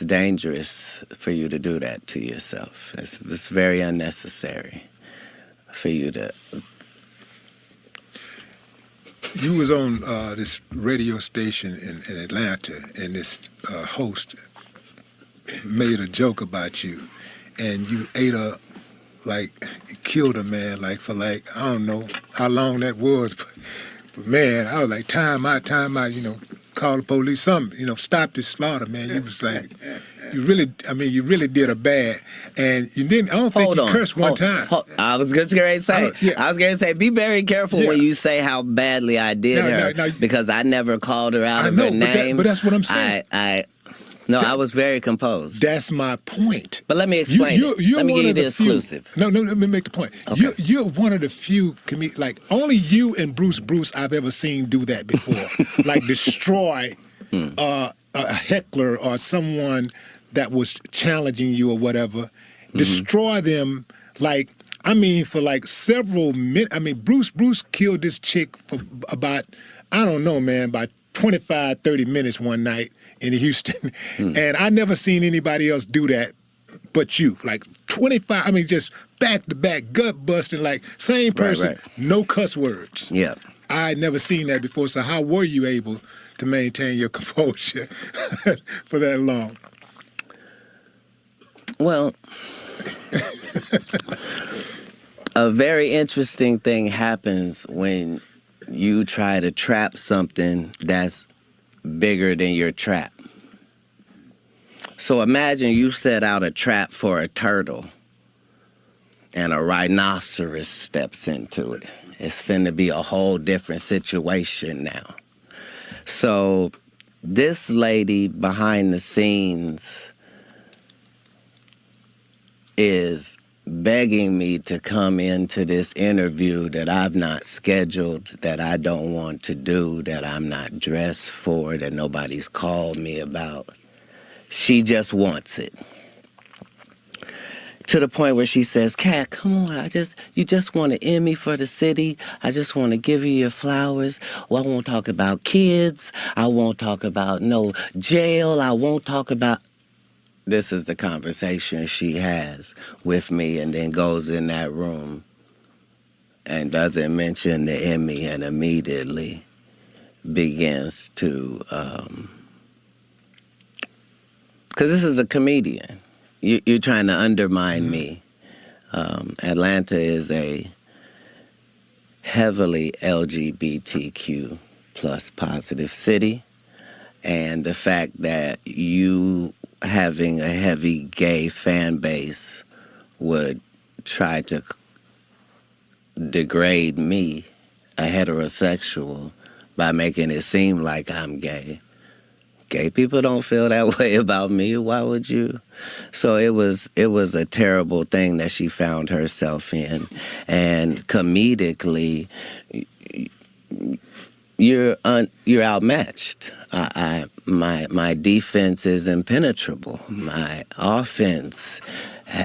dangerous for you to do that to yourself. It's very unnecessary for you to. You was on this radio station in Atlanta, and this host made a joke about you, and you killed a man, for I don't know how long that was, but man, I was like, time out, call the police, something, stop this slaughter, man. You was like, you really did a bad, and you didn't, I don't think you cursed one time. I was just going to say, be very careful when you say how badly I did her, because I never called her out of her name. But that's what I'm saying. I was very composed. That's my point. But let me explain it. Let me give you the exclusive. No, let me make the point. Okay. You're one of the few only you and Bruce I've ever seen do that before. Destroy a heckler or someone that was challenging you or whatever. Destroy them for several minutes. Bruce killed this chick for about, I don't know, man, about 25, 30 minutes one night in Houston. And I never seen anybody else do that but you. 25, just back to back, gut busting, same person, no cuss words. Yeah. I had never seen that before, so how were you able to maintain your composure for that long? Well, a very interesting thing happens when you try to trap something that's bigger than your trap. So imagine you set out a trap for a turtle and a rhinoceros steps into it. It's finna be a whole different situation now. So this lady behind the scenes is begging me to come into this interview that I've not scheduled, that I don't want to do, that I'm not dressed for, that nobody's called me about. She just wants it. To the point where she says, Katt, come on, you just want to end me for the city. I just want to give you your flowers. Well, I won't talk about kids. I won't talk about no jail. I won't talk about... This is the conversation she has with me, and then goes in that room and doesn't mention the Emmy and immediately begins to... Because this is a comedian. You're trying to undermine me. Atlanta is a heavily LGBTQ plus positive city, and the fact that you having a heavy gay fan base would try to degrade me, a heterosexual, by making it seem like I'm gay. Gay people don't feel that way about me. Why would you? So it was a terrible thing that she found herself in. And comedically, you're outmatched. My defense is impenetrable. My offense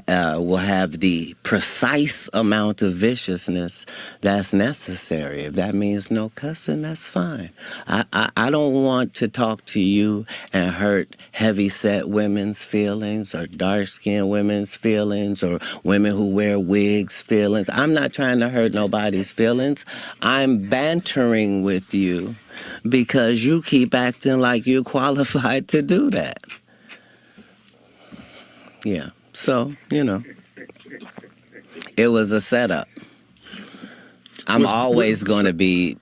will have the precise amount of viciousness that's necessary. If that means no cussing, that's fine. I don't want to talk to you and hurt heavy-set women's feelings or dark-skinned women's feelings or women who wear wigs' feelings. I'm not trying to hurt nobody's feelings. I'm bantering with you because you keep acting like you're qualified to do that. Yeah. So, it was a setup. I'm always going to be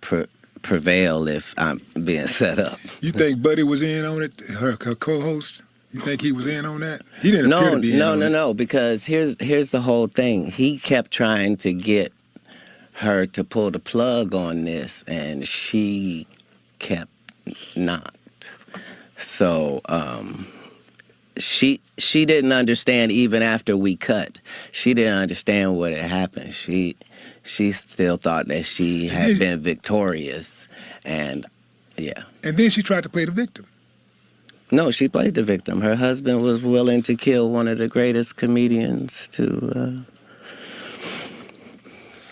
prevail if I'm being set up. You think Buddy was in on it, her co-host? You think he was in on that? He didn't appear to be in on it. No, because here's the whole thing. He kept trying to get her to pull the plug on this, and she kept not. So, she didn't understand even after we cut. She didn't understand what had happened. She still thought that she had been victorious, and yeah. And then she tried to play the victim. No, she played the victim. Her husband was willing to kill one of the greatest comedians to...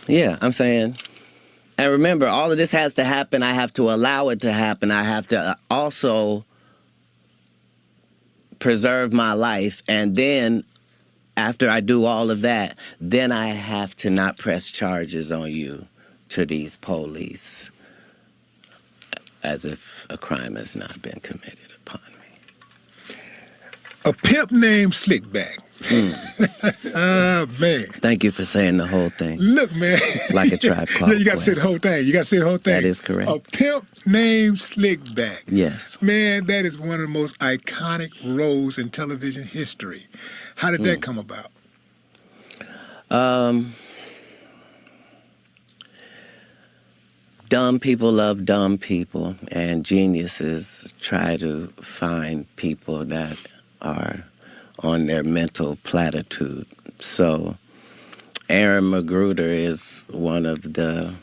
Yeah, I'm saying... And remember, all of this has to happen. I have to allow it to happen. I have to also preserve my life, and then after I do all of that, then I have to not press charges on you to these police as if a crime has not been committed upon me. A pimp named Slickback. Oh, man. Thank you for saying the whole thing. Look, man. Like a Tribe Called Yeah, you got to say the whole thing. That is correct. A pimp named Slickback. Yes. Man, that is one of the most iconic roles in television history. How did that come about? Dumb people love dumb people, and geniuses try to find people that are on their mental platitude. So Aaron Magruder is one of the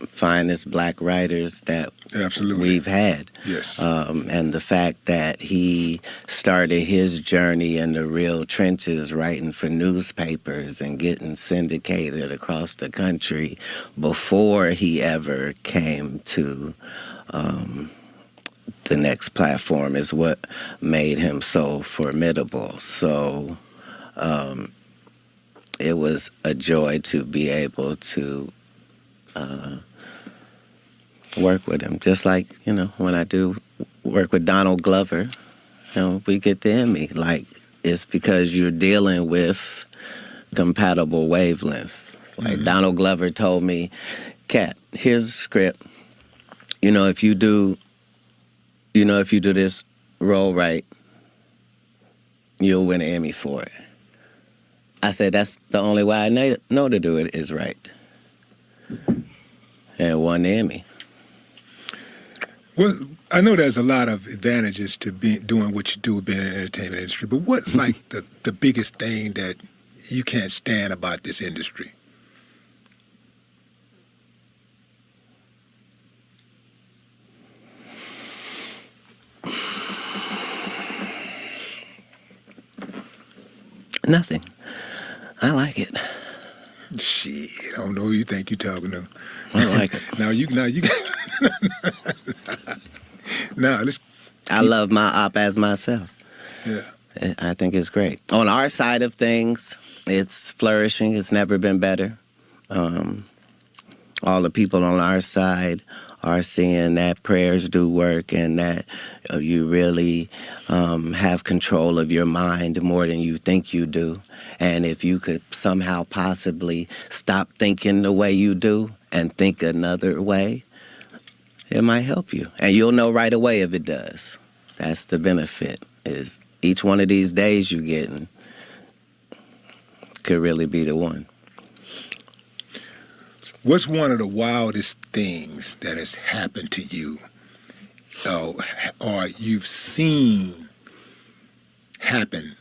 finest black writers that we've had. Yes. And the fact that he started his journey in the real trenches, writing for newspapers and getting syndicated across the country before he ever came to the next platform is what made him so formidable. So it was a joy to be able to work with him. Just like, when I do work with Donald Glover, we get the Emmy. Like, it's because you're dealing with compatible wavelengths. Like Donald Glover told me, Katt, here's a script. If you do this role right, you'll win an Emmy for it. I said, that's the only way I know to do it is right. And won the Emmy. Well, I know there's a lot of advantages to doing what you do, being in the entertainment industry, but what's like the biggest thing that you can't stand about this industry? Nothing. I like it. Shit, I don't know who you think you're talking to. I like it. Now you now let's. I love my op as myself. Yeah. I think it's great. On our side of things, it's flourishing. It's never been better. All the people on our side are seeing that prayers do work and that you really have control of your mind more than you think you do. And if you could somehow possibly stop thinking the way you do and think another way, it might help you. And you'll know right away if it does. That's the benefit, is each one of these days you're getting could really be the one. What's one of the wildest things that has happened to you or you've seen happen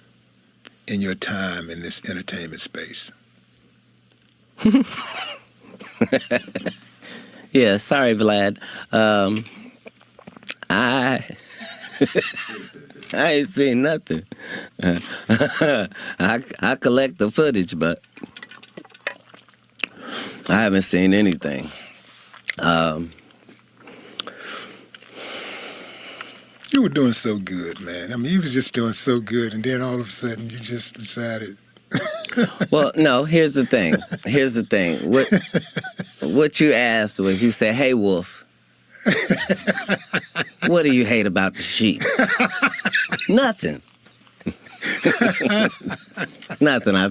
in your time in this entertainment space? Yeah, sorry, Vlad. I ain't seen nothing. I collect the footage, but I haven't seen anything. You were doing so good, man. I mean, you was just doing so good, and then all of a sudden you just decided. Well, no, here's the thing. What you asked was, you said, hey, Wolf, what do you hate about the sheep? Nothing. Nothing. I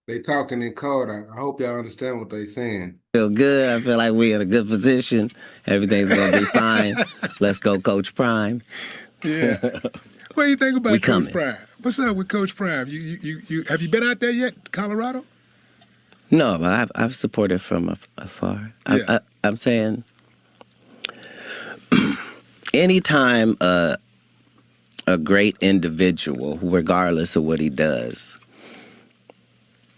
They talking in code. I hope y'all understand what they saying. feel good. I feel like we're in a good position. Everything's going to be fine. Let's go, Coach Prime. Yeah. What do you think about We Coach coming. Prime? What's up with Coach Prime? You have you been out there yet, Colorado? No, but I've supported from afar. Yeah. I'm saying anytime a great individual, regardless of what he does,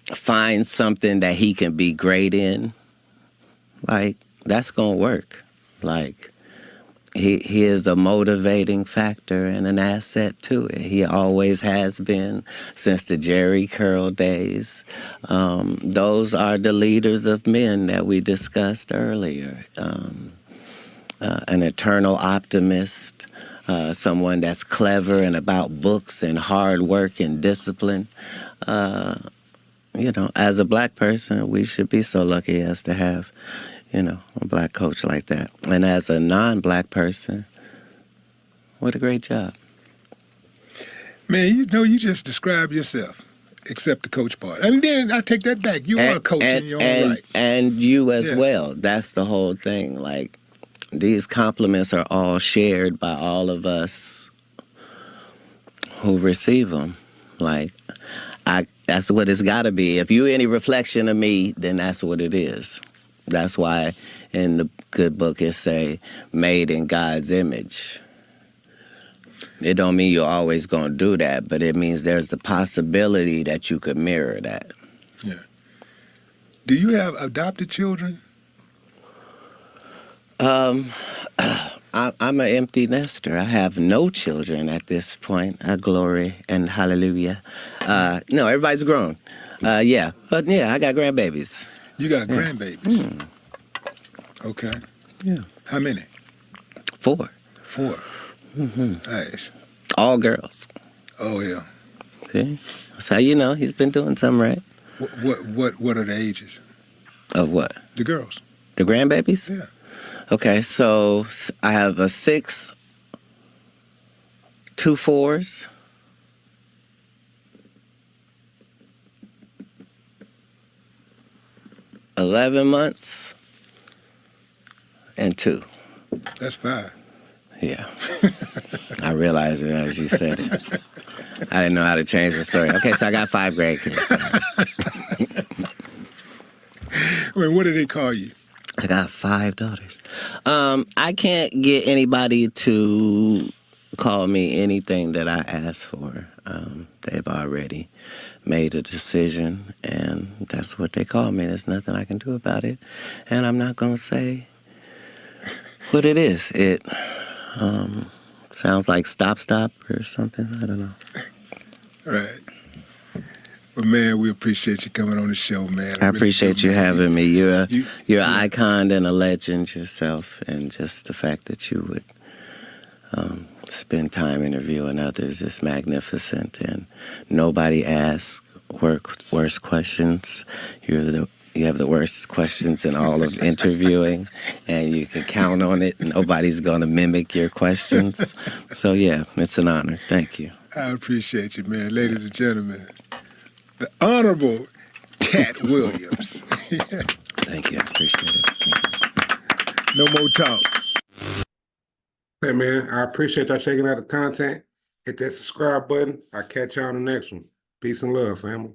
finds something that he can be great in, like, that's going to work. Like, he is a motivating factor and an asset to it. He always has been since the Jerry Curl days. Those are the leaders of men that we discussed earlier. An eternal optimist, someone that's clever and about books and hard work and discipline. As a black person, we should be so lucky as to have, a black coach like that. And as a non-black person, what a great job. Man, you just described yourself, except the coach part. And then I take that back. You are a coach in your own right. And you as Yeah. well. That's the whole thing. Like, these compliments are all shared by all of us who receive them. Like, that's what it's got to be. If you're any reflection of me, then that's what it is. That's why in the good book it say, made in God's image. It don't mean you're always going to do that, but it means there's the possibility that you could mirror that. Yeah. Do you have adopted children? I'm an empty nester. I have no children at this point. Glory and hallelujah. No, everybody's grown. Yeah, but yeah, I got grandbabies. You got grandbabies. Okay. Yeah. How many? 4. 4. Nice. All girls. Oh yeah. See? So he's been doing something right. What are the ages? Of what? The girls. The grandbabies? Yeah. Okay, so I have a 6, 2 4s, 11 months and 2. That's 5. Yeah. I realized it as you said it. I didn't know how to change the story. Okay, so I got 5 grandkids. Wait, what do they call you? I got 5 daughters. I can't get anybody to call me anything that I ask for. They've already made a decision, and that's what they call me. There's nothing I can do about it, and I'm not going to say what it is. It sounds like stop or something. I don't know. Right. Well, man, we appreciate you coming on the show, man. I appreciate you having me. You're You- an icon and a legend yourself, and just the fact that you would spend time interviewing others is magnificent. And nobody asks worse questions. You have the worst questions in all of interviewing, and you can count on it. Nobody's going to mimic your questions. So yeah, it's an honor. Thank you. I appreciate you, man. Ladies and gentlemen, the Honorable Katt Williams. Thank you. I appreciate it. Thank you. No more talk. Hey, man, I appreciate y'all checking out the content. Hit that subscribe button. I'll catch y'all on the next one. Peace and love, family.